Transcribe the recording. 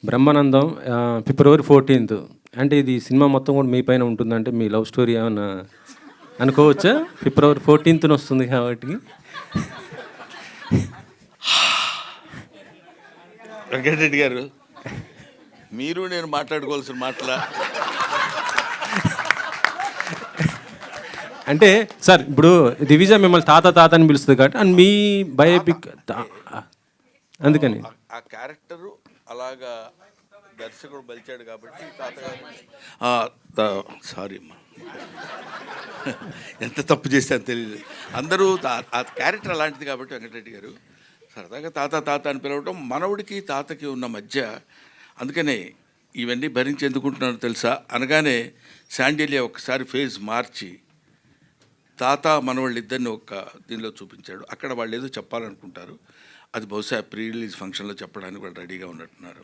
బ్రహ్మానందం ఫిబ్రవరి 14th. అంటే ఇది cinema మొత్తం కూడా మీ పైన ఉంటుందంటే మీ లవ్ స్టోరీ ఏమన్నా అనుకోవచ్చా? ఫిబ్రవరి 14th వస్తుంది కాబట్టి. వెంకటరెడ్డి గారు, మీరు నేను మాట్లాడుకోవాల్సిన మాటల అంటే సార్ ఇప్పుడు దివిజ మిమ్మల్ని తాత తాత అని పిలుస్తుంది కాబట్టి అండ్ మీ బయోపిక్ అందుకని ఆ క్యారెక్టరు అలాగా దర్శకుడు బలిచాడు కాబట్టి తాతగారు సారీ అమ్మా, ఎంత తప్పు చేశాను తెలియదు. అందరూ ఆ క్యారెక్టర్ అలాంటిది కాబట్టి వెంకటరెడ్డి గారు సరదాగా తాత తాత అని పిలవటం మనవుడికి తాతకి ఉన్న మధ్య. అందుకనే ఇవన్నీ భరించి ఎందుకుంటున్నారో తెలుసా? అనగానే శాండిలియా ఒకసారి ఫేజ్ మార్చి తాత మనవాళ్ళు ఇద్దరిని ఒక దీనిలో చూపించాడు. అక్కడ వాళ్ళు ఏదో చెప్పాలనుకుంటారు, అది బహుశా ప్రీ రిలీజ్ ఫంక్షన్లో చెప్పడానికి వాళ్ళు రెడీగా ఉన్నట్టున్నారు.